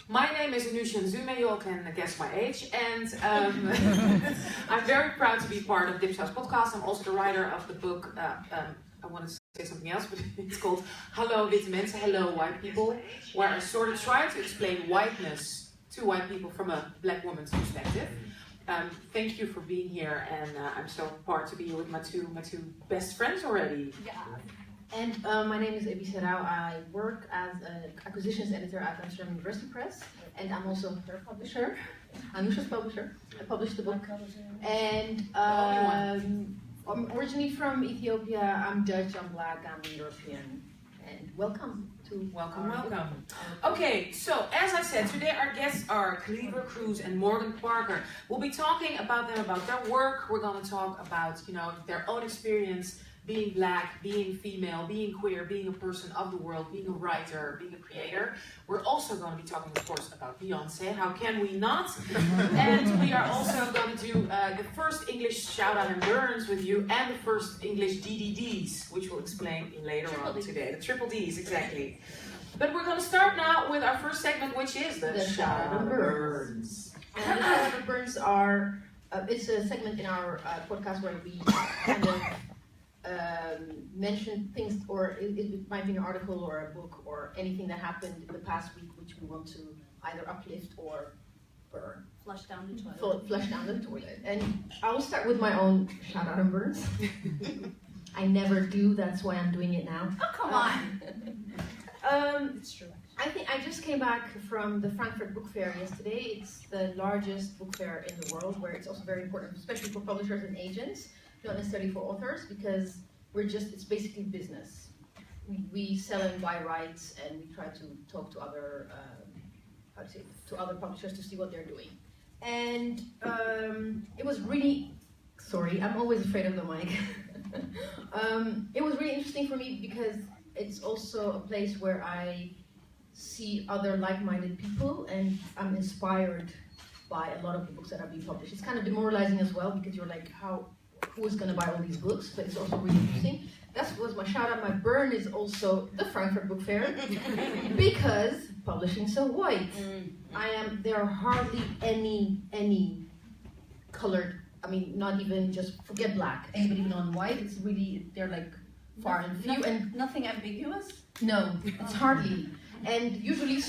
My name is Anusha Nzume, you all can guess my age, and I'm very proud to be part of Dipsaus podcast. I'm also the writer of the book, I want to say something else, but it's called Hallo Witte Mensen, Hello White People, where I sort of try to explain whiteness to white people from a black woman's perspective. Thank you for being here, and I'm so proud to be here with my two best friends already. Yeah. And my name is Ebi Serau. I work as an acquisitions editor at Amsterdam University Press, and I'm also her publisher, Anusha's publisher. I published the book. And I'm originally from Ethiopia. I'm Dutch, I'm black, I'm European. And welcome. Welcome. Okay, so as I said, today our guests are Kleaver Cruz and Morgan Parker. We'll be talking about their work. We're going to talk about, their own experience being black, being female, being queer, being a person of the world, being a writer, being a creator. We're also going to be talking, of course, about Beyonce. How can we not? And we are also going to do the first English shout-out and burns with you, and the first English DDDs, which we'll explain later on today. The triple Ds, exactly. But we're going to start now with our first segment, which is the shout-out and burns. And the shout-out and burns are, it's a segment in our podcast where we kind of mention things, or it might be an article or a book or anything that happened in the past week which we want to either uplift or burn. Flush down the toilet. Flush down the toilet. And I will start with my own shout out and burns. I never do, that's why I'm doing it now. Oh, come on! It's true. I think I just came back from the Frankfurt Book Fair yesterday. It's the largest book fair in the world, where it's also very important, especially for publishers and agents. Not necessarily for authors, because it's basically business. We sell and buy rights, and we try to talk to other, other publishers to see what they're doing. And it was really, sorry, I'm always afraid of the mic. It was really interesting for me because it's also a place where I see other like-minded people, and I'm inspired by a lot of the books that are being published. It's kind of demoralizing as well, because you're like, who is going to buy all these books? But it's also really interesting. That was my shout out. My burn is also the Frankfurt Book Fair, because publishing so white. There are hardly any colored, not even, just forget black, anybody even on white. It's really, they're like far and few. And nothing ambiguous? No, it's hardly. And usually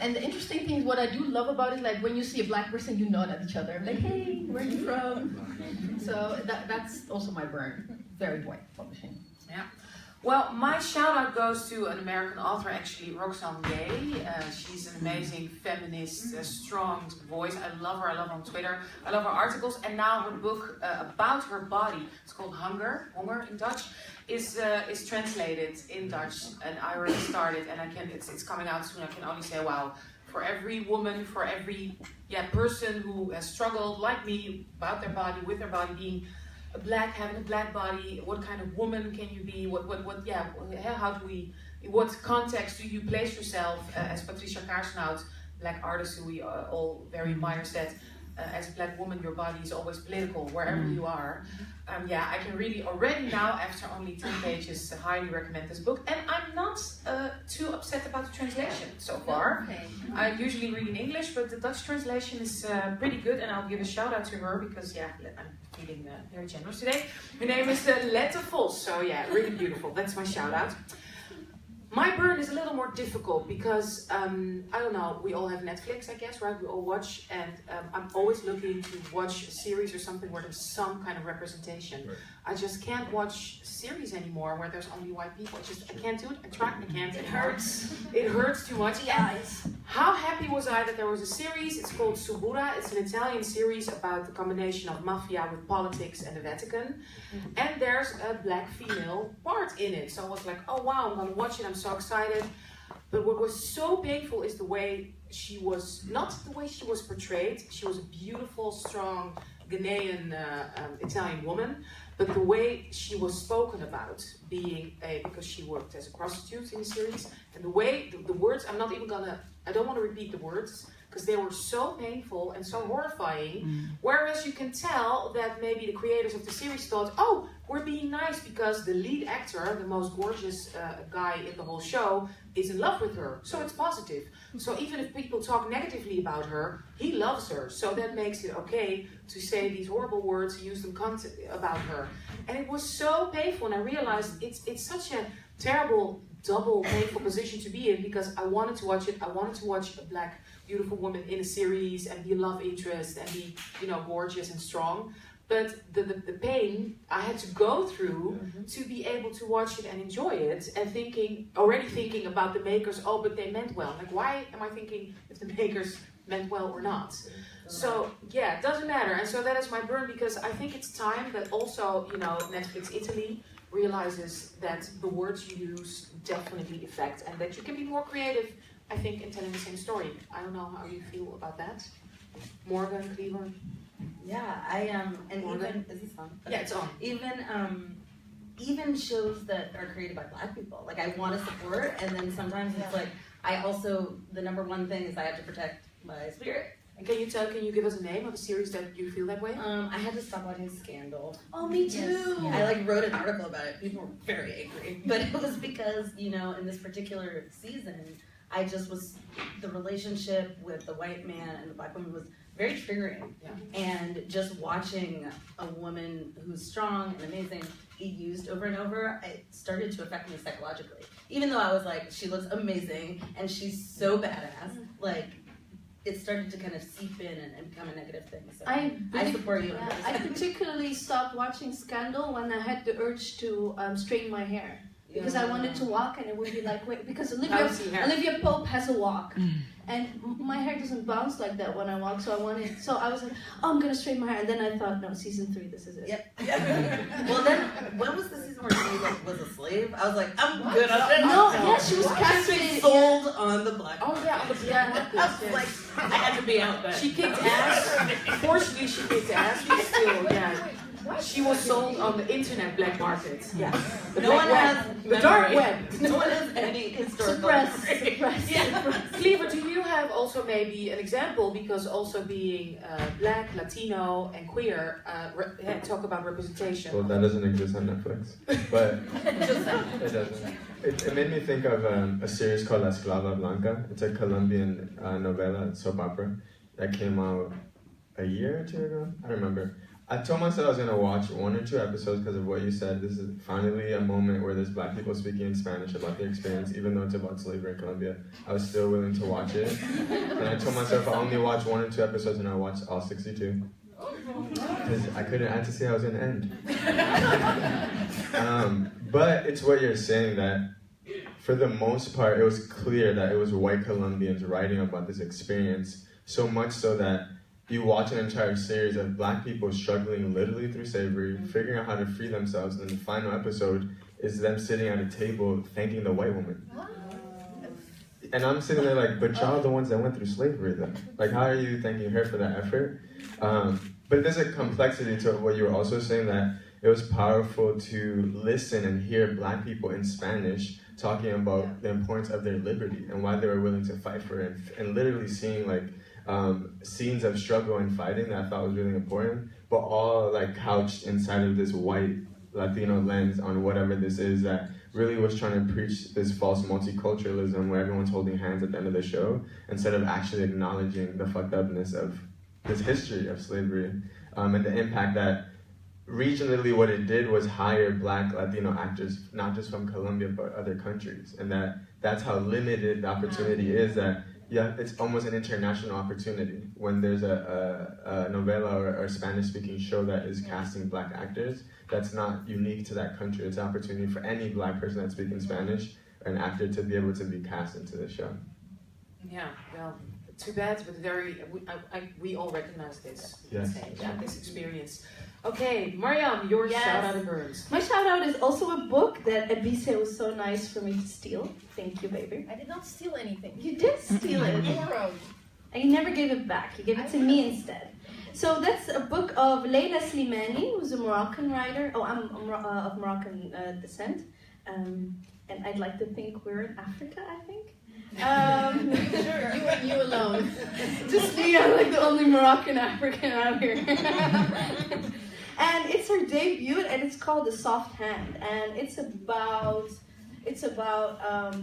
and the interesting thing is, what I do love about it, like when you see a black person, you nod at each other. Like, hey, where are you from? So that's also my burn. Very white publishing. Yeah. Well, my shout out goes to an American author, actually, Roxane Gay. She's an amazing feminist, strong voice. I love her on Twitter. I love her articles. And now her book about her body, it's called Hunger in Dutch, is translated in Dutch. And I already started, and it's coming out soon. I can only say, wow, for every woman, for every person who has struggled like me about their body, with their body, being having a black body, what kind of woman can you be? What context do you place yourself? As Patricia Kaarsnout, black artist who we all very admire, said, as a black woman, your body is always political, wherever you are. I can really already now, after only 10 pages, highly recommend this book. And I'm not too upset about the translation so far. Okay. I usually read in English, but the Dutch translation is pretty good, and I'll give a shout out to her because, I'm feeling very generous today. Her name is Lette Vos, so really beautiful. That's my shout out. My burn is a little more difficult because, I don't know, we all have Netflix, I guess, right? We all watch, and I'm always looking to watch a series or something where there's some kind of representation. Right. I just can't watch series anymore where there's only white people. I can't do it. I try, I can't. It hurts. It hurts too much. Yes. How happy was I that there was a series, it's called Subura. It's an Italian series about the combination of mafia with politics and the Vatican. And there's a black female part in it. So I was like, oh wow, I'm gonna watch it, I'm so excited. But what was so painful is the way she was, not the way she was portrayed. She was a beautiful, strong, Ghanaian Italian woman. But the way she was spoken about, because she worked as a prostitute in the series, and the way, the words, I don't want to repeat the words, because they were so painful and so horrifying. Whereas you can tell that maybe the creators of the series thought, oh, we're being nice because the lead actor, the most gorgeous guy in the whole show, is in love with her. So it's positive. So even if people talk negatively about her, he loves her. So that makes it okay to say these horrible words, use them about her. And it was so painful, and I realized it's such a terrible, double painful position to be in, because I wanted to watch it. I wanted to watch a black, beautiful woman in a series and be a love interest and be, you know, gorgeous and strong. But the pain I had to go through to be able to watch it and enjoy it, and already thinking about the makers, oh, but they meant well. Like, why am I thinking if the makers meant well or not? So, yeah, it doesn't matter. And so that is my burn, because I think it's time that also, you know, Netflix Italy realizes that the words you use definitely affect, and that you can be more creative, I think, in telling the same story. I don't know how you feel about that. Morgan, Kleaver? Yeah, I and Morgan? even is this on? Yeah, it's on. Even shows that are created by Black people, like I want to support, and then sometimes it's like I also, the number one thing is I have to protect my spirit. And can you give us a name of a series that you feel that way? I had to stop watching Scandal. Oh, me too. Yes. Yeah. I like wrote an article about it. People were very angry, but it was because, you know, in this particular season, I just was, the relationship with the white man and the Black woman was very triggering. Yeah. And just watching a woman who's strong and amazing be used over and over, it started to affect me psychologically. Even though I was like, she looks amazing and she's so badass, like, it started to kind of seep in and become a negative thing. So I support you. Yeah, I particularly stopped watching Scandal when I had the urge to straighten my hair. Because I wanted to walk, and it would be like, wait, because Olivia Pope has a walk, and my hair doesn't bounce like that when I walk, so I was like, oh, I'm gonna straighten my hair, and then I thought, no, season 3, this is it. Yep. Well, then, when was the season where she like was a slave? I was like, I'm good at it. No, yeah, she was castrated. Sold on the black. Oh yeah, on the black. I was like, I had to be out there. She kicked ass. Fortunately, she kicked ass, but still, yeah. She was sold on the internet black market. Yeah. The No one web. has The dark web. No one has any historical. Suppress. Yeah. Kleaver, do you have also maybe an example, because also being black, Latino, and queer, talk about representation? Well, that doesn't exist on Netflix, but it doesn't. It made me think of a series called La Esclava Blanca. It's a Colombian novela, soap opera, that came out a year or two ago. I don't remember. I told myself I was going to watch 1 or 2 episodes because of what you said. This is finally a moment where there's black people speaking in Spanish about their experience, even though it's about slavery in Colombia. I was still willing to watch it. And I told myself I'll only watch 1 or 2 episodes, and I watched all 62. Because I had to see how it was going to end. But it's what you're saying, that for the most part, it was clear that it was white Colombians writing about this experience, so much so that you watch an entire series of black people struggling literally through slavery, figuring out how to free themselves, and then the final episode is them sitting at a table thanking the white woman. And I'm sitting there like, but y'all are the ones that went through slavery then. Like, how are you thanking her for that effort? But there's a complexity to what you were also saying, that it was powerful to listen and hear black people in Spanish talking about the importance of their liberty and why they were willing to fight for it, and literally seeing like scenes of struggle and fighting that I thought was really important, but all like couched inside of this white Latino lens on whatever this is that really was trying to preach this false multiculturalism where everyone's holding hands at the end of the show instead of actually acknowledging the fucked upness of this history of slavery, and the impact that regionally what it did was hire black Latino actors, not just from Colombia but other countries, and that's how limited the opportunity is. That it's almost an international opportunity when there's a novela or a Spanish-speaking show that is casting black actors. That's not unique to that country. It's an opportunity for any black person that's speaking Spanish or an actor to be able to be cast into the show. Yeah, well, too bad, but we all recognize this. Yes. This experience. Okay, Mariam, your shout out and burns. My shout out is also a book that Ebise was so nice for me to steal. Thank you, baby. I did not steal anything. You did steal it. Borrowed. And you never gave it back. You gave it to me instead. So that's a book of Leila Slimani, who's a Moroccan writer. Oh, I'm of Moroccan descent. And I'd like to think we're in Africa, I think. Sure. You and you alone. Just me, I'm like the only Moroccan African out here. And it's her debut, and it's called The Soft Hand, and it's about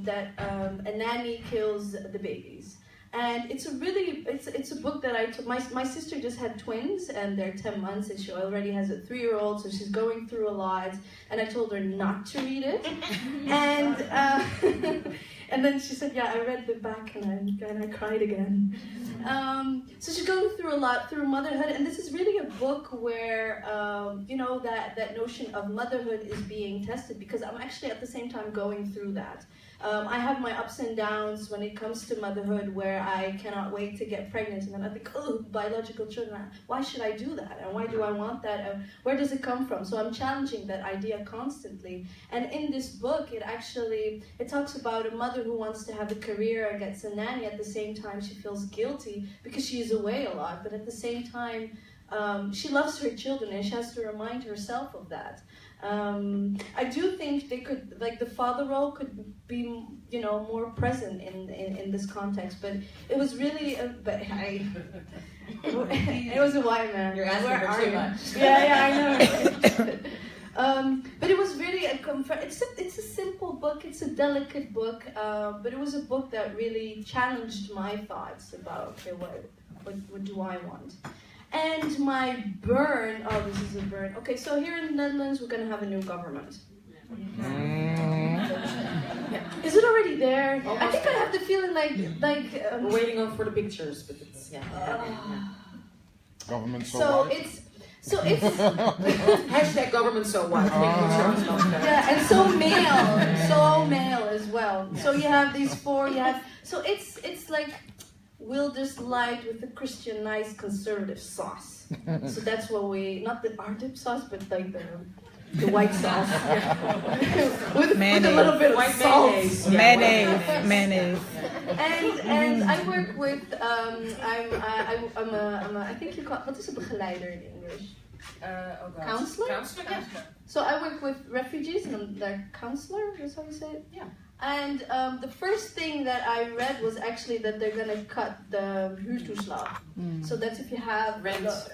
that a nanny kills the babies. And it's a book that I took. My sister just had twins, and they're 10 months, and she already has a 3-year-old, so she's going through a lot. And I told her not to read it, and then she said, "Yeah, I read the back, and I cried again." So she's going through a lot through motherhood, and this is really a book where that notion of motherhood is being tested, because I'm actually at the same time going through that. I have my ups and downs when it comes to motherhood, where I cannot wait to get pregnant, and then I think, oh, biological children, why should I do that? And why do I want that? And where does it come from? So I'm challenging that idea constantly. And in this book, it talks about a mother who wants to have a career and gets a nanny. At the same time, she feels guilty because she is away a lot, but at the same time, she loves her children, and she has to remind herself of that. I do think they could, like, the father role could be, more present in this context. But it was really, it was a white man. You're asking for too much. Yeah, I know. But it was really it's a simple book. It's a delicate book. But it was a book that really challenged my thoughts about, okay, what do I want? And my burn, this is a burn. Okay, so here in the Netherlands, we're going to have a new government. Is it already there? Almost. I think I have the feeling like we're waiting on for the pictures, but it's Government so so white. it's hashtag government so white. and so male as well. So you have these four. So it's like Wilder's light with the Christian nice conservative sauce. So that's what our dipsaus, but like the white sauce. with a little bit of White salt. Mayonnaise. And I work with I think you call, what is a begeleider in English? Counselor? Counselor, yeah. So I work with refugees, and I'm their counselor, is how you say it? Yeah. And the first thing that I read was actually that they're going to cut the huurtoeslag. So that's if you have Rent, so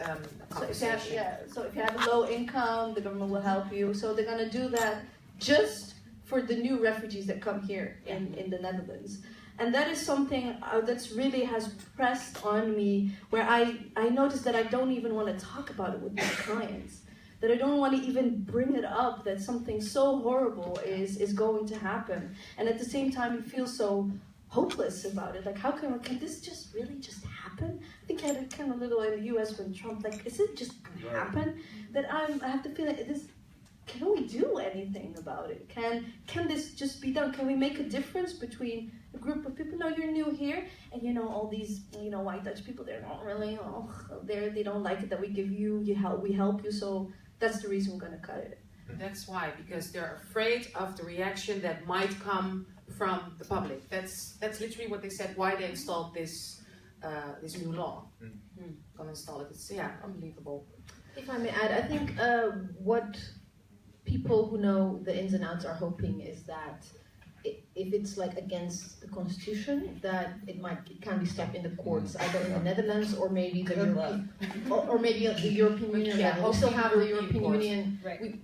if you have a low income, the government will help you. So they're going to do that just for the new refugees that come here in the Netherlands. And that is something that's really has pressed on me, where I noticed that I don't even want to talk about it with my clients. That I don't want to even bring it up, that something so horrible is going to happen. And at the same time, you feel so hopeless about it. Like, how can this just really just happen? I think I had it kind of little in the US when Trump, like, is it just going to happen? That I have to feel like this. Can we do anything about it? Can this just be done? Can we make a difference between a group of people? No, you're new here, and all these white Dutch people, they're not really they don't like it that we give you we help you. So that's the reason we're gonna cut it. That's why, because they're afraid of the reaction that might come from the public. That's literally what they said. Why they installed this new law. Gonna install it. It's unbelievable. If I may add, I think what people who know the ins and outs are hoping is that if it's like against the constitution, that it can be stopped in the courts, either in the Netherlands or maybe the European, or maybe the European Union. We still have the European Union. Right.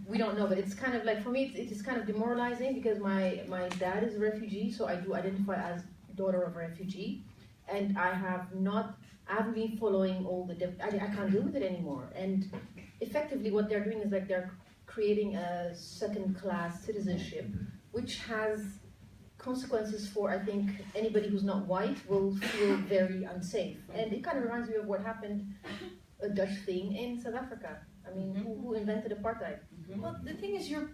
We don't know, but it's kind of like, for me, it is kind of demoralizing, because my dad is a refugee, so I do identify as daughter of a refugee, and I haven't been following all the I can't deal with it anymore. And effectively, what they're doing is like they're creating a second-class citizenship, which has consequences for, I think, anybody who's not white will feel very unsafe. And it kind of reminds me of what happened, a Dutch thing in South Africa. I mean, who invented apartheid? Well, the thing is, you're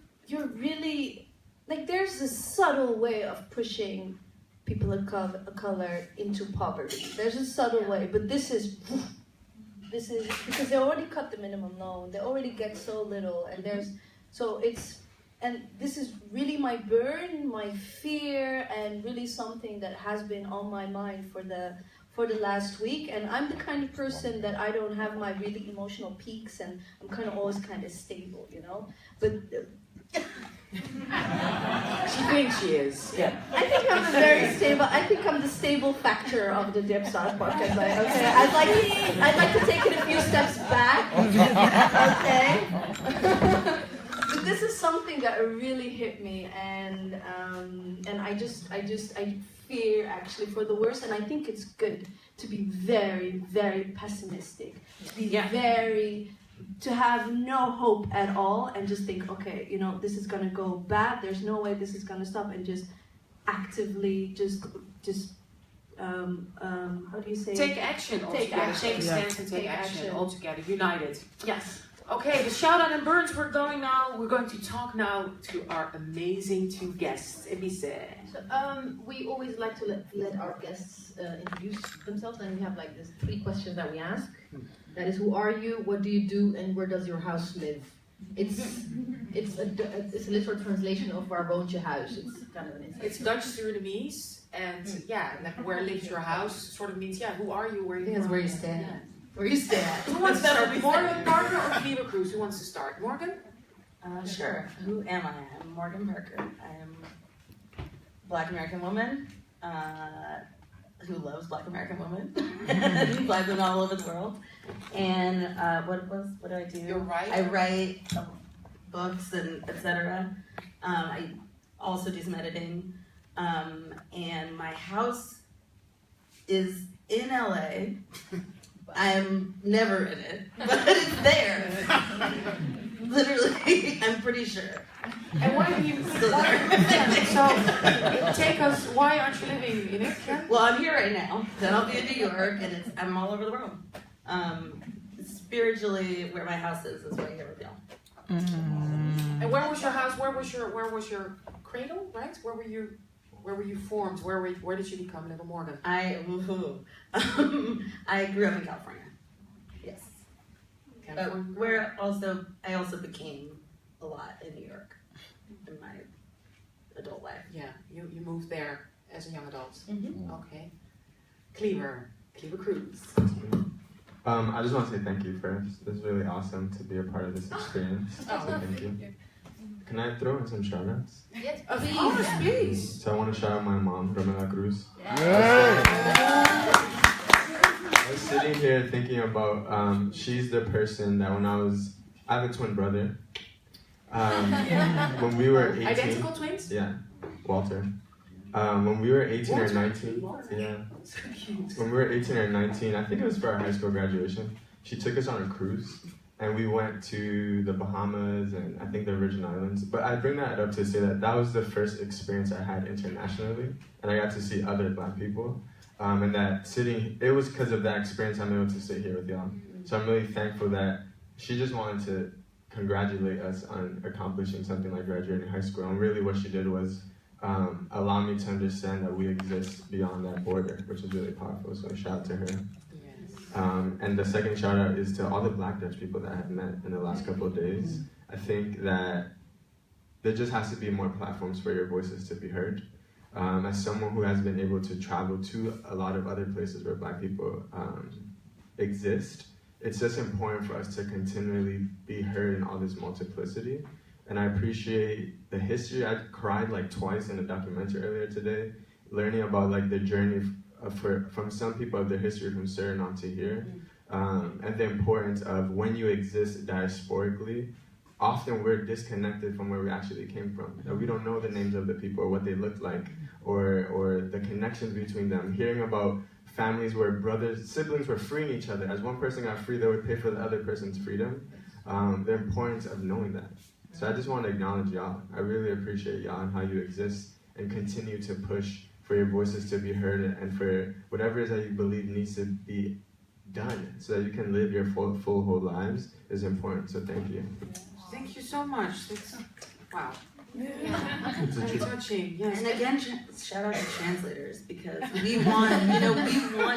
really, like, there's a subtle way of pushing people of color into poverty. There's a subtle way, but this is because they already cut the minimum loan. They already get so little, and this is really my burn, my fear, and really something that has been on my mind for the last week. And I'm the kind of person that I don't have my really emotional peaks, and I'm kind of always kind of stable, But She thinks she is. Yeah. I think I'm a very stable. I think I'm the stable factor of the Dipsaus podcast. Okay, I'd like to take it a few steps back. Okay. But this is something that really hit me, and I fear actually for the worst, and I think it's good to be very, very pessimistic, to be to have no hope at all, and just think, okay, this is gonna go bad. There's no way this is gonna stop, and just actively how do you say? Take action. Take action. Take stance and take action. All together, united. Yes. Okay, the shout out and burns. We're going to talk now to our amazing two guests. Ebise. So, we always like to let our guests introduce themselves, and we have like these 3 questions that we ask. That is, who are you, what do you do, and where does your house live? It's a literal translation of waar woont je huis. It's kind of an inside. It's Dutch Surinamese, and like where lives your house sort of means who are you, where you from? Where you stand. Yeah. Where you stand. Who wants to start? Morgan Parker or Kleaver Cruz? Who wants to start? Morgan? Sure. Who am I? I'm Morgan Parker. I'm a Black American woman who loves Black American women. Black women all over the world. And what do I do? You write? I write books and etc. I also do some editing. And my house is in LA. I'm never in it, but it's there. Literally, I'm pretty sure. And why are you still there? So, take us. Why aren't you living in it? Yeah? Well, I'm here right now. Then I'll be in New York, and I'm all over the world. Spiritually, where my house is right here with y'all. And where was your house? Where was your cradle? Right? Where were you formed? Where did you become Little Morgan? I grew up in California. Yes. Where I also became a lot in New York in my adult life. Yeah, you moved there as a young adult. Mm-hmm. Okay. Kleaver Cruz. I just want to say thank you first. It's really awesome to be a part of this experience. So thank you. Can I throw in some shout outs? Yes, Of course, please. So I want to shout out my mom, Amerikaanse Cruz. I was sitting here thinking about, she's the person that I have a twin brother. When we were 18. Identical twins? Yeah, Walter. When we were 18 or 19. Yeah. So cute. When we were 18 or 19, I think it was for our high school graduation, she took us on a cruise. And we went to the Bahamas and I think the Virgin Islands. But I bring that up to say that was the first experience I had internationally. And I got to see other Black people. And it was because of that experience I'm able to sit here with y'all. So I'm really thankful that she just wanted to congratulate us on accomplishing something like graduating high school. And really what she did was allow me to understand that we exist beyond that border, which is really powerful. So shout out to her. And the second shout out is to all the Black Dutch people that I have met in the last couple of days. I think that there just has to be more platforms for your voices to be heard. As someone who has been able to travel to a lot of other places where Black people exist, it's just important for us to continually be heard in all this multiplicity. And I appreciate the history. I cried like twice in a documentary earlier today, learning about like the journey from some people of their history from Suriname to here, and the importance of when you exist diasporically, often we're disconnected from where we actually came from. That we don't know the names of the people or what they looked like, or the connections between them. Hearing about families where siblings were freeing each other. As one person got free, they would pay for the other person's freedom. The importance of knowing that. So I just want to acknowledge y'all. I really appreciate y'all and how you exist and continue to push for your voices to be heard and for whatever it is that you believe needs to be done so that you can live your full whole lives is important. So thank you. Thank you so much. Wow. It's Very touching. Yes. And again, shout out to translators because we want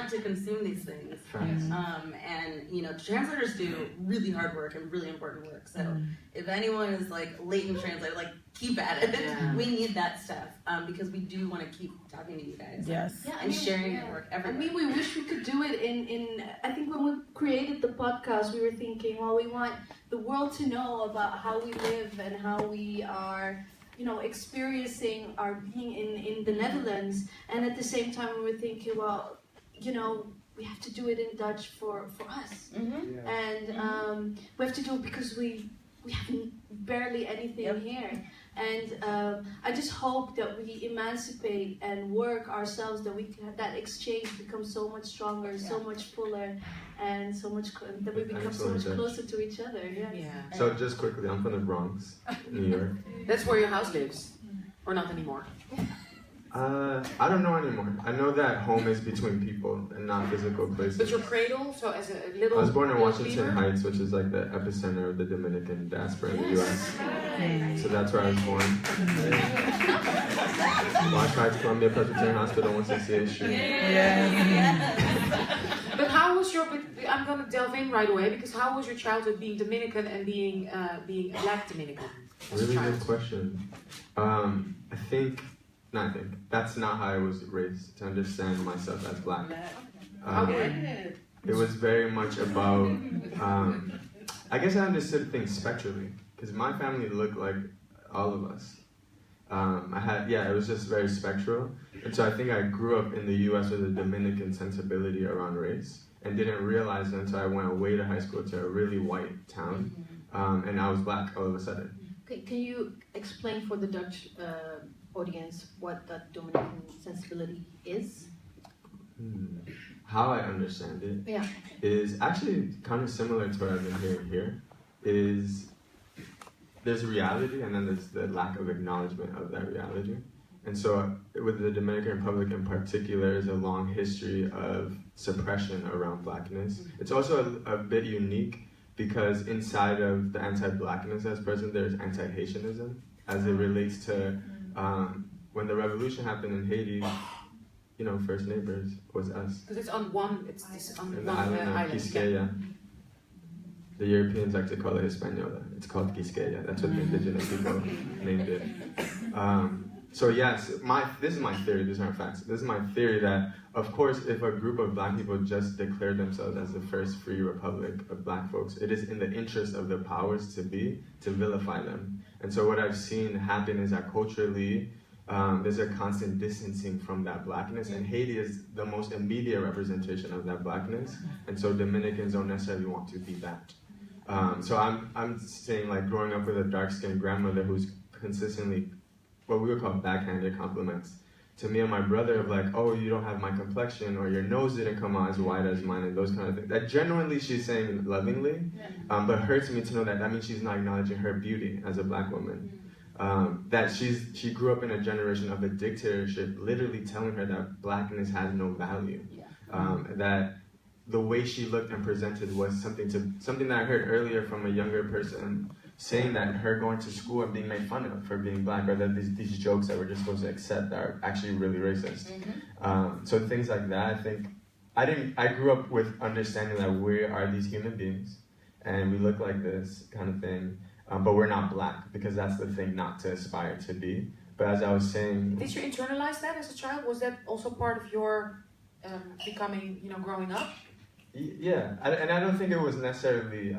to consume these things. And translators do really hard work and really important work. So if anyone is like latent translator, like keep at it. Yeah. We need that stuff because we do want to keep talking to you guys. Yes. And sharing your work everywhere. I mean, we wish we could do it in. I think when we created the podcast, we were thinking, well, we want the world to know about how we live and how we are experiencing our being in the Netherlands, and at the same time we were thinking, well, we have to do it in Dutch for us, and we have to do it because we have barely anything here. And I just hope that we emancipate and work ourselves, that we can, that exchange becomes so much stronger, so much fuller, and that we become so much closer to each other. So just quickly, I'm from the Bronx, New York. That's where your house lives, or not anymore? I don't know anymore. I know that home is between people and not physical places. But your cradle, so as a little. I was born in Washington Heights, which is like the epicenter of the Dominican diaspora in the U.S. So that's where I was born. Washington Heights, Columbia Presbyterian Hospital, 168th. But how was your? I'm gonna delve in right away, because how was your childhood being Dominican and being Black Dominican? Really good question. That's not how I was raised, to understand myself as Black. It was very much about, I guess I understood things spectrally, because my family looked like all of us. It was just very spectral. And so I think I grew up in the US with a Dominican sensibility around race, and didn't realize it until I went away to high school to a really white town, and I was Black all of a sudden. Can you explain for the Dutch audience what that Dominican sensibility is? How I understand it is actually kind of similar to what I've been hearing here. There's reality, and then there's the lack of acknowledgement of that reality. And so with the Dominican Republic in particular, is a long history of suppression around Blackness. It's also a bit unique, because inside of the anti-Blackness that's present, there's anti-Haitianism, as it relates to when the revolution happened in Haiti. First neighbors was us. Because it's on one island of Quisqueya. The Europeans like to call it Hispaniola. It's called Quisqueya. That's what the indigenous people named it. So yes, this is my theory. These aren't facts. This is my theory that, of course, if a group of Black people just declared themselves as the first free republic of Black folks, it is in the interest of the powers to vilify them. And so what I've seen happen is that culturally, there's a constant distancing from that Blackness, and Haiti is the most immediate representation of that Blackness, and so Dominicans don't necessarily want to be that. So I'm saying, like, growing up with a dark-skinned grandmother who's consistently what we would call backhanded compliments to me and my brother of like, oh, you don't have my complexion, or your nose didn't come out as white as mine, and those kind of things. That genuinely she's saying lovingly, but hurts me to know that means she's not acknowledging her beauty as a Black woman. That she grew up in a generation of a dictatorship literally telling her that Blackness has no value. That the way she looked and presented was something that I heard earlier from a younger person, saying that her going to school and being made fun of for being Black, or that these jokes that we're just supposed to accept that are actually really racist. So things like that, I think, I grew up with understanding that we are these human beings, and we look like this kind of thing, but we're not Black, because that's the thing not to aspire to be. But as I was saying... Did you internalize that as a child? Was that also part of your becoming, growing up? Yeah, and I don't think it was necessarily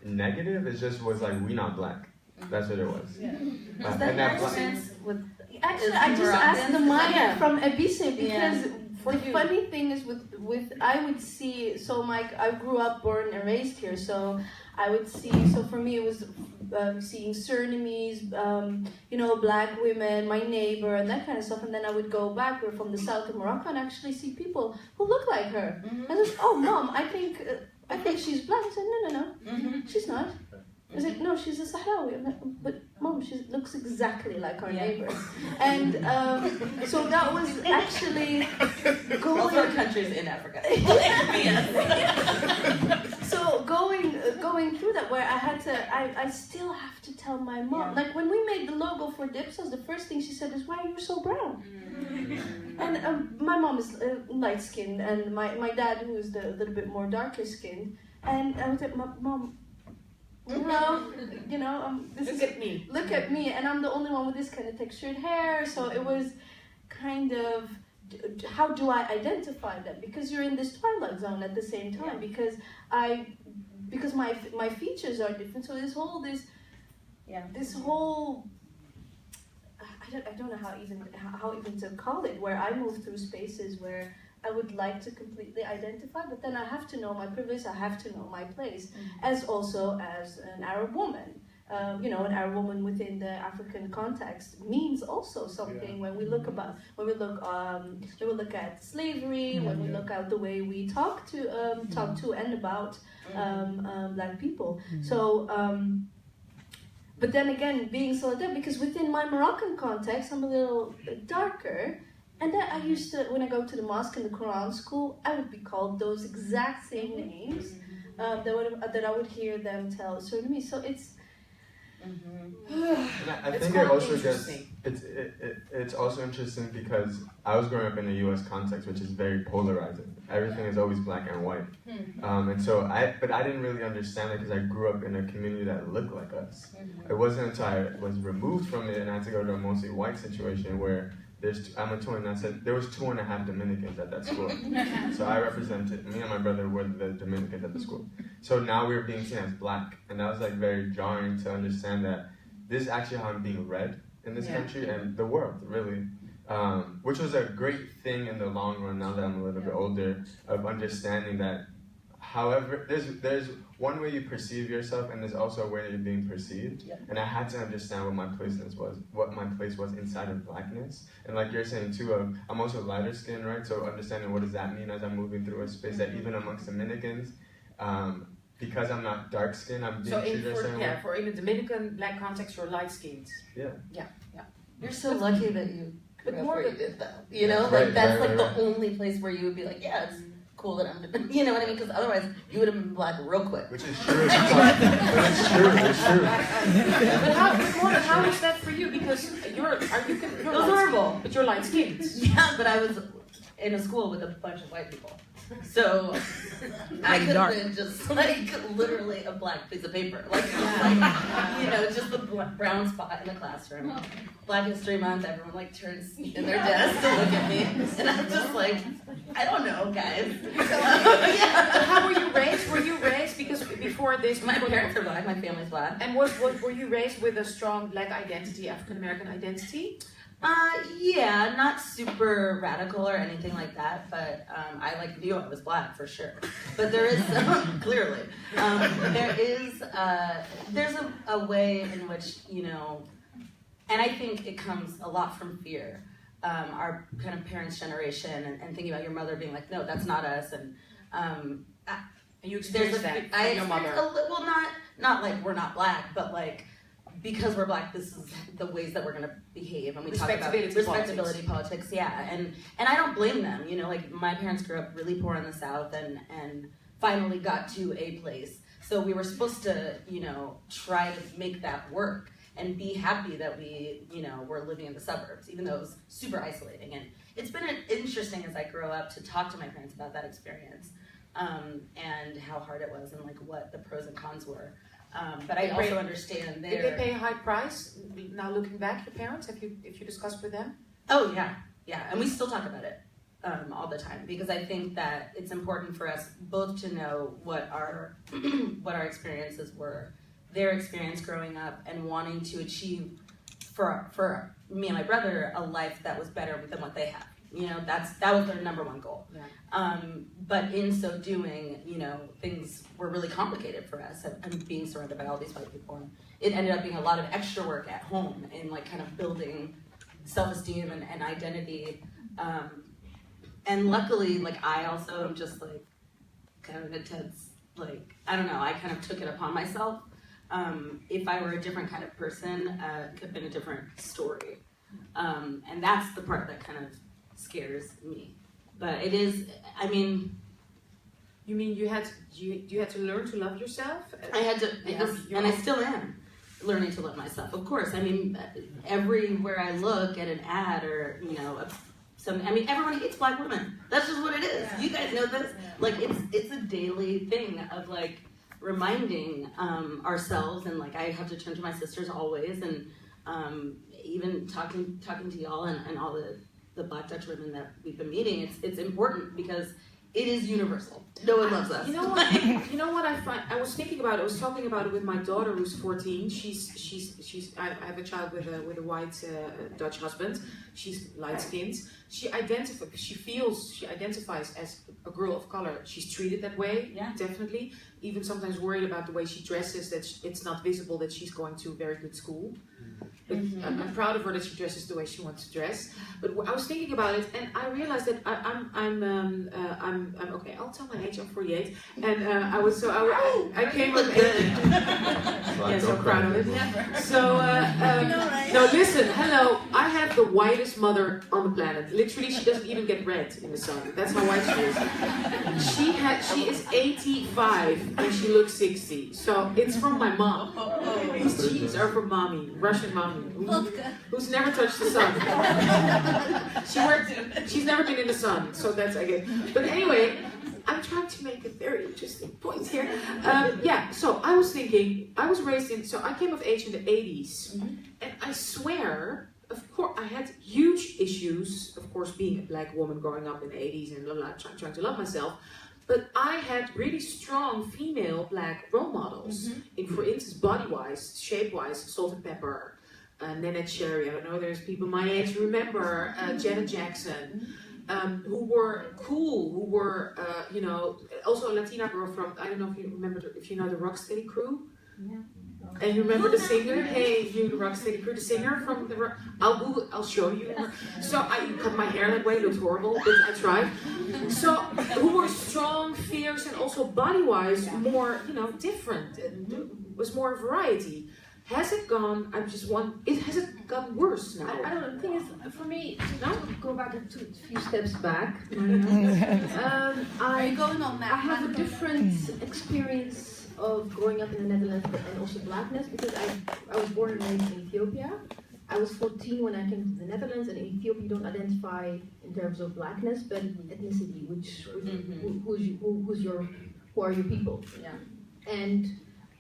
negative. It just was like, we not Black. That's what it was. Does that make sense with... Actually, I just asked the Maya from Ebise, because the funny thing is with I would see, so I grew up, born and raised here, so I would see, so for me it was seeing Surinamese, Black women, my neighbor, and that kind of stuff, and then I would go back, we're from the south of Morocco, and actually see people who look like her. I was like, oh, Mom, I think she's Black. I said, no, she's not. I was like, no, she's a Sahrawi. I'm like, but Mom, she looks exactly like our neighbor. And so that was actually going... All our countries in Africa. So going through that, where I had to, I still have to tell my mom. Like when we made the logo for Dipsaus, the first thing she said is, why are you so brown? And my mom is light-skinned, and my dad, who is a little bit more darker-skinned. And I was like, Mom, look at me, and I'm the only one with this kind of textured hair, so it was kind of, how do I identify that? Because you're in this twilight zone at the same time, because my features are different, so this whole I don't know how even to call it, where I move through spaces where I would like to completely identify, but then I have to know my privilege, I have to know my place, as also as an Arab woman. An Arab woman within the African context means also something when we look at slavery, when we look at the way we talk to and about Black people. So, but then again, being solidarity, because within my Moroccan context, I'm a little bit darker. And then I used to, when I go to the mosque and the Quran school, I would be called those exact same names that I would hear them tell so to me. So it's. I think it also gets it's also interesting because I was growing up in a U.S. context, which is very polarizing. Everything is always black and white, and so I didn't really understand it because I grew up in a community that looked like us. It wasn't until I was removed from it and I had to go to a mostly white situation where. I'm a twin. I said there was 2.5 Dominicans at that school. So I represented, me and my brother were the Dominicans at the school. So now we were being seen as black. And that was like very jarring to understand that this is actually how I'm being read in this country and the world, really. Which was a great thing in the long run now that I'm a little bit older, of understanding that however, there's one way you perceive yourself, and there's also a way that you're being perceived. Yeah. And I had to understand what my place was inside of blackness. And like you're saying too, I'm also lighter skinned, right? So understanding what does that mean as I'm moving through a space that even amongst Dominicans, because I'm not dark skinned, I'm being treated a certain way. For in the Dominican black context, you're light skinned. Yeah. You're so lucky that you grew up where you did that. You know, that's the only place where you would be like, yeah, it's cool that I'm, you know what I mean? Because otherwise, you would have been black real quick. Which is true. It's true. But how is that for you? Because you're it was horrible. But you're light skinned. Yeah, but I was in a school with a bunch of white people. So I could have been just like literally a black piece of paper. Just the brown spot in the classroom. Black History Month, everyone like turns in their desk to look at me. And I'm just like, I don't know, guys. But how were you raised? Were you raised because before this? My parents are black, my family's black. And were you raised with a strong black identity, African American identity? Yeah, not super radical or anything like that, but I knew I was black for sure. But there is clearly there's a way in which, and I think it comes a lot from fear. Our kind of parents' generation and thinking about your mother being like, no, that's not us, and you experienced that from your mother. Well, not like we're not black, but like. Because we're black, this is the ways that we're going to behave, and we talk about respectability politics. Yeah, and I don't blame them. My parents grew up really poor in the South, and finally got to a place. So we were supposed to, try to make that work and be happy that we, were living in the suburbs, even though it was super isolating. And it's been interesting as I grow up to talk to my parents about that experience, and how hard it was, and what the pros and cons were. But I also understand Did they pay a high price? Now looking back, your parents, if you discussed with them? Oh yeah, and we still talk about it all the time, because I think that it's important for us both to know what our experiences were, their experience growing up, and wanting to achieve for me and my brother a life that was better than what they had. That was their number one goal. Yeah. But in so doing, things were really complicated for us, and being surrounded by all these white people. And it ended up being a lot of extra work at home in kind of building self-esteem and identity. And luckily, I also am just kind of an intense, I don't know, I kind of took it upon myself. If I were a different kind of person, it could have been a different story. And that's the part that kind of scares me, but it is. I mean, you mean you had to learn to love yourself? I had to, and I still am learning to love myself. Of course, I mean, everywhere I look at an ad or everyone hates black women. That's just what it is. Yeah. You guys know this. Yeah. It's a daily thing of reminding ourselves, and I have to turn to my sisters always, and even talking to y'all and all the Black Dutch women that we've been meeting, it's important because it is universal. No one loves us. You know what? You know what I find? I was thinking about it. I was talking about it with my daughter, who's 14. I have a child with a white Dutch husband. She's light skinned. She identifies as a girl of color. She's treated that way. Yeah. Definitely. Even sometimes worried about the way she dresses. That it's not visible that she's going to a very good school. But I'm proud of her that she dresses the way she wants to dress. But I was thinking about it, and I realized that I'm okay. I'll tell my age. I'm 48, and I came up. Yes, I'm proud of it. So no, listen. Hello, I have the whitest mother on the planet. Literally, she doesn't even get red in the sun. That's how white she is. She is 85 and she looks 60. So it's from my mom. These jeans are from mommy, Russian mommy, who's never touched the sun. She's never been in the sun, so that's okay. But anyway, I'm trying to make a very interesting point here. So I was thinking, I was raised in, so I came of age in the 80s, and I swear, of course, I had huge issues, of course, being a black woman growing up in the 80s and trying to love myself. But I had really strong female black role models, in, for instance, body-wise, shape-wise, Salt and Pepper, Nanette Cherry. I don't know, there's people my age who remember Janet Jackson, who were cool, who were, also a Latina girl from, I don't know if you know the Rocksteady Crew. Yeah. And you remember the singer? Hey, you, the Rocksteady Crew, the singer from the I'll show you. So I cut my hair that way, it looked horrible, but I tried. So, who were strong, fierce, and also body-wise more, different. And was more variety. Has it gone? Has it gotten worse now? I don't know. The thing is, for me, to go back a few steps back. I have a different experience of growing up in the Netherlands and also blackness, because I was born and raised in Ethiopia. I was 14 when I came to the Netherlands, and in Ethiopia you don't identify in terms of blackness, but ethnicity, who are your people. Yeah. And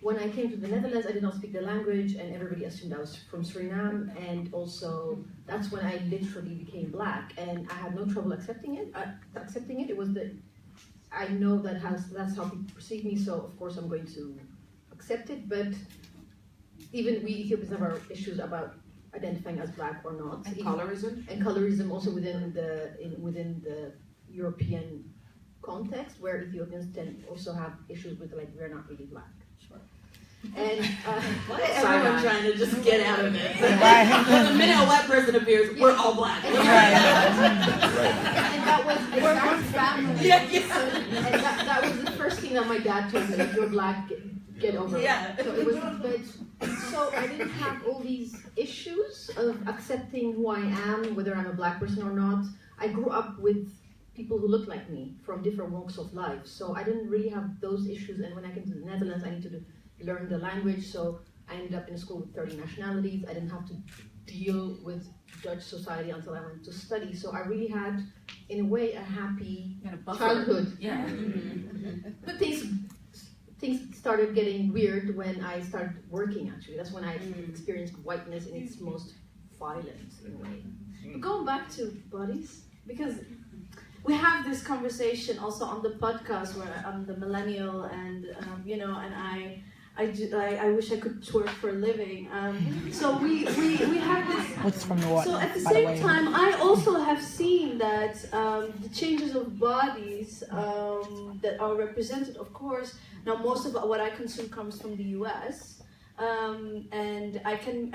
when I came to the Netherlands, I did not speak the language, and everybody assumed I was from Suriname, and also that's when I literally became black, and I had no trouble accepting it. It was I know that's how people perceive me, so of course I'm going to accept it. But even we Ethiopians have our issues about identifying as black or not. And colorism. And colorism also within the European context, where Ethiopians tend also have issues with we're not really black. Sure. And everyone trying to just get out of it. The minute a white person appears, we're all black. And that was one family. And that was the first thing that my dad told me: if you're black, get over it. So it was, so I didn't have all these issues of accepting who I am, whether I'm a black person or not. I grew up with people who looked like me from different walks of life, so I didn't really have those issues. And when I came to the Netherlands, I needed to learn the language, so I ended up in a school with 30 nationalities. I didn't have to deal with Dutch society until I went to study. So I really had, in a way, a happy childhood. Yeah. But things started getting weird when I started working, actually. That's when I experienced whiteness in its most violent, in a way. But going back to bodies, because we have this conversation also on the podcast where I'm the millennial, and and I wish I could twerk for a living. So we have this. What's from the water? So at the same time, I also have seen that the changes of bodies that are represented, of course. Now most of what I consume comes from the U.S. And I can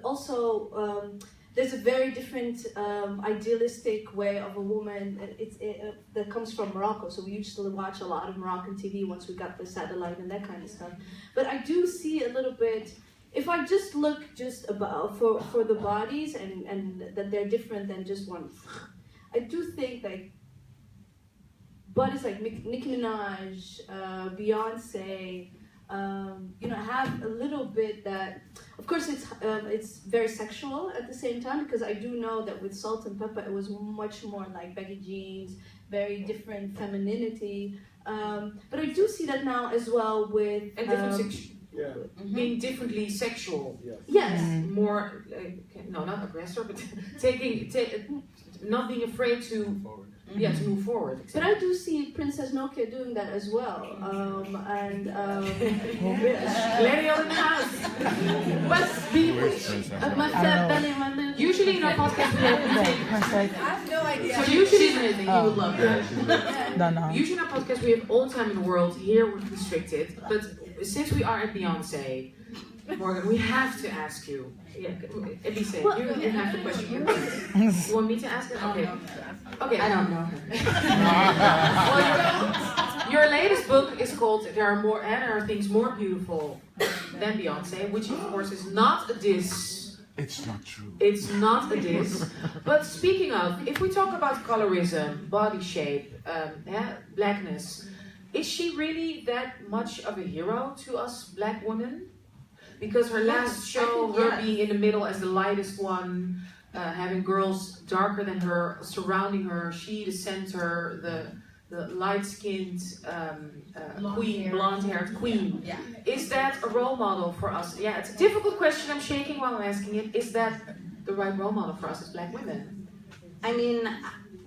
also. There's a very different idealistic way of a woman that comes from Morocco. So we used to watch a lot of Moroccan TV once we got the satellite and that kind of stuff. But I do see a little bit, if I just look about for the bodies and that they're different than just one, I do think bodies like Nicki Minaj, Beyonce, have a little bit that, of course, it's very sexual at the same time, because I do know that with Salt and Pepper it was much more like baggy jeans, very different femininity. But I do see that now as well with being differently sexual. Yes. More, no, not aggressor, but not being afraid to Yeah, to move forward. But I do see Princess Nokia doing that as well. Millennial in the house. But my fat belly and my little. usually in our podcast we have I have no idea. so usually amazing. You would love that. Don't know. Usually in our podcast we have all time in the world. Here we're restricted, but since we are at Beyonce, Morgan, we have to ask you. Yeah, Elise, you have the question. You want me to ask it? Okay. Okay. I don't know her. Well, your latest book is called There Are Things More Beautiful Than Beyonce, which of course is not a diss. It's not true. It's not a diss. But speaking of, if we talk about colorism, body shape, blackness, is she really that much of a hero to us black women? Because her last show, her being in the middle as the lightest one, having girls darker than her surrounding her, she the center, the light-skinned queen, blonde-haired queen. Yeah. Is that a role model for us? Yeah, it's a difficult question. I'm shaking while I'm asking it. Is that the right role model for us as black women? I mean,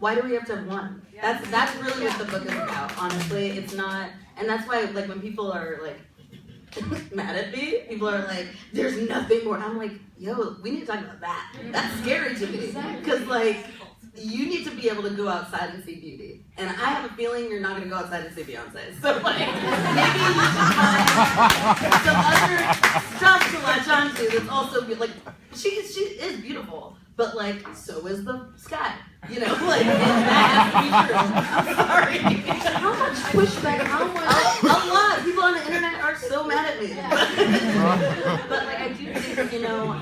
why do we have to have one? That's really what the book is about. Honestly, it's not, and that's why like when people are like mad at me, people are like, "There's nothing more." I'm like, "Yo, we need to talk about that. That's scary to me because like you need to be able to go outside and see beauty, and I have a feeling you're not going to go outside and see Beyonce. So like maybe you should find some other stuff to latch onto that's also like she is beautiful." But like, so is the sky, you know. Like, that has to be true. I'm sorry. How much pushback? How much? A lot. People on the internet are so mad at me. But like, I do think, you know,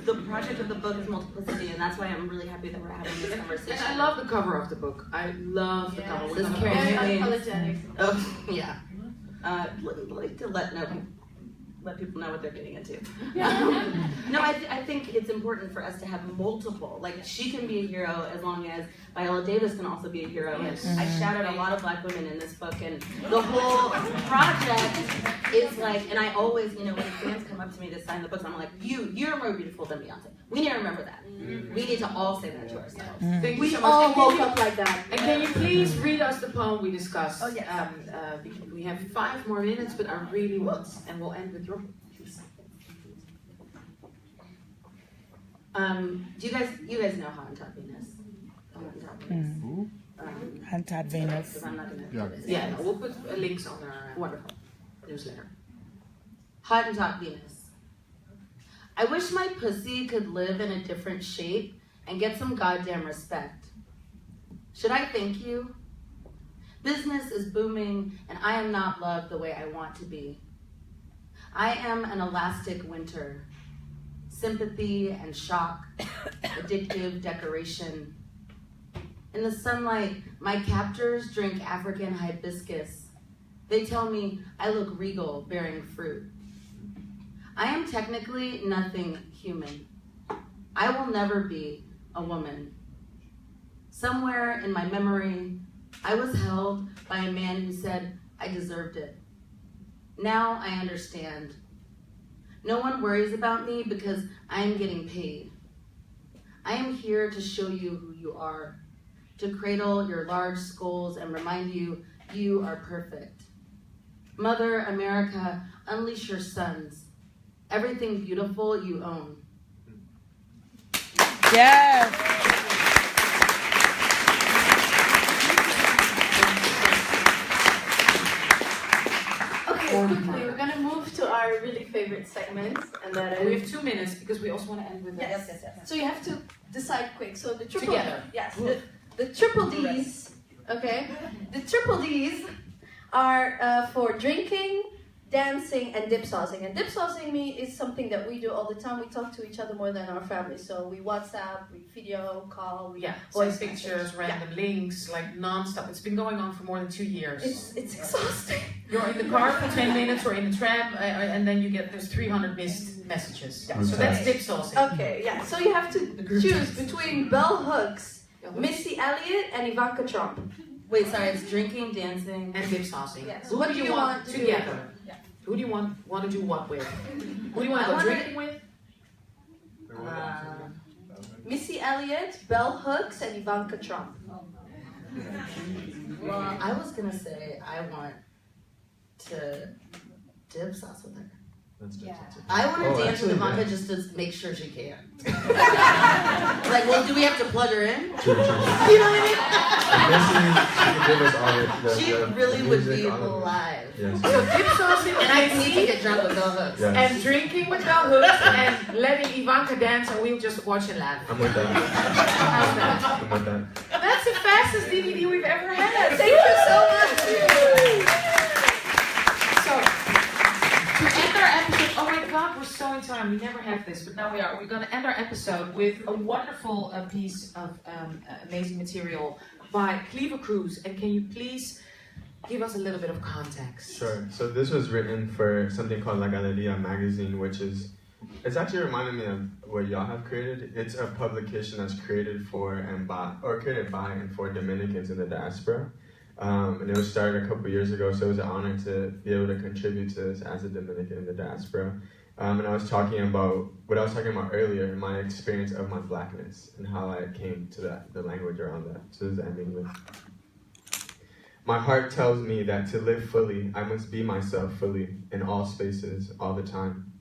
the project of the book is multiplicity, and that's why I'm really happy that we're having this conversation. And I love the cover of the book. I love the cover. This Very unapologetic. Oh yeah. Like to let people know what they're getting into. No, I think it's important for us to have multiple. Like, she can be a hero as long as Viola Davis can also be a hero. Yes. I shout out a lot of black women in this book, and the whole project is like, and I always, you know, when fans come up to me to sign the books, I'm like, you're more beautiful than Beyonce. We need to remember that. We need to all say that to ourselves. Thank you We so much. all And can woke you- up like that. And can you please read us the poem we discussed? Oh, yes. We have 5 more minutes, but I really want, and we'll end with your book. Do you guys know Hottentot Venus? Hottentot Venus. Hottentot Venus. Because I'm not gonna. Yeah. Yeah, no, we'll put links on our Wonderful. newsletter. Hottentot Venus. I wish my pussy could live in a different shape and get some goddamn respect. Should I thank you? Business is booming and I am not loved the way I want to be. I am an elastic winter. Sympathy and shock, addictive decoration. In the sunlight, my captors drink African hibiscus. They tell me I look regal bearing fruit. I am technically nothing human. I will never be a woman. Somewhere in my memory, I was held by a man who said I deserved it. Now I understand. No one worries about me because I am getting paid. I am here to show you who you are, to cradle your large skulls and remind you you are perfect. Mother America, unleash your sons. Everything beautiful you own. Yes. Okay, quickly, we're gonna move to our really favorite segment, and that We is. have 2 minutes because we also want to end with Yes. this. So you have to decide quick. So the triple. Together. Yes. The triple D's. Okay. The triple D's are for drinking, dancing, and dipsausing. And dipsausing me is something that we do all the time. We talk to each other more than our family. So we WhatsApp, we video call, we Yeah, voice send pictures, message. random links, like non-stop. It's been going on for more than 2 years. It's exhausting. You're in the car for 10 minutes or in the tram, and then you get there's 300 missed messages. Yeah. So that's dipsausing. Okay, yeah. So you have to choose between Bell Hooks, Missy Elliott, and Ivanka Trump. Wait, sorry, it's drinking, dancing. And dipsausing. Yes. Who What do you want to do? together? Who do you want to do what with? Who do you want to go drinking with? Missy Elliott, Bell Hooks, and Ivanka Trump. Well, I was gonna say I want to Dipsaus with her. I want to dance with Ivanka just to make sure she can. Like, well, do we have to plug her in? True. You know what I mean? She really would be live. Yes. So Dipsaus And I need to get drunk with bell hooks. Yes. and drinking with bell hooks and letting Ivanka dance, and we'll just watch and laugh. I'm with that. How's that? I'm with that. That's the fastest DVD we've ever had. Thank you so much. So, to end our episode, oh my God, we're so in time. We never have this, but now we are. We're going to end our episode with a wonderful piece of amazing material by Kleaver Cruz. And can you please give us a little bit of context? Sure. So this was written for something called La Galeria magazine, which is, it's actually reminding me of what y'all have created. It's a publication that's created for and by, or created by and for Dominicans in the diaspora. And it was started a couple years ago, so it was an honor to be able to contribute to this as a Dominican in the diaspora. And I was talking about what I was talking about earlier, my experience of my blackness and how I came to that, the language around that. So this is ending with, my heart tells me that to live fully, I must be myself fully in all spaces, all the time.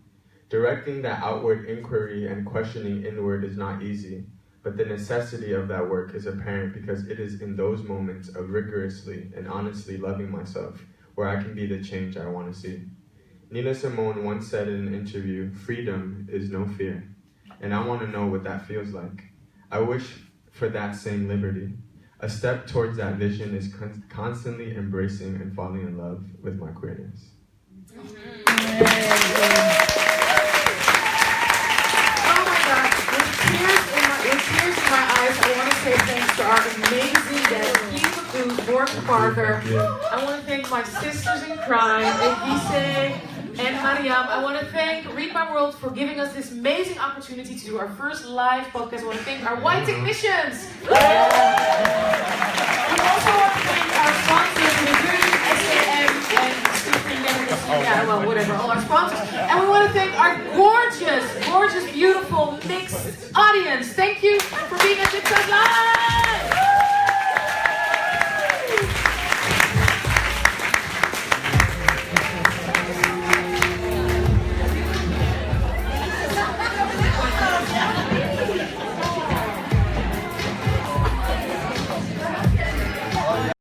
Directing that outward inquiry and questioning inward is not easy, but the necessity of that work is apparent because it is in those moments of rigorously and honestly loving myself where I can be the change I want to see. Nina Simone once said in an interview, freedom is no fear. And I want to know what that feels like. I wish for that same liberty. A step towards that vision is constantly embracing and falling in love with my queerness. Tears in my eyes, I want to say thanks to our amazing guest, Kleaver Cruz, Morgan Parker. I want to thank my sisters in crime, Elise and Mariam. I want to thank Read My World for giving us this amazing opportunity to do our first live podcast. I want to thank our white technicians. We also want to thank our sponsors, Missouri, SAM, and yeah, well, whatever, all our sponsors. And we want to thank our gorgeous, beautiful, mixed audience. Thank you for being at Dipsaus Live!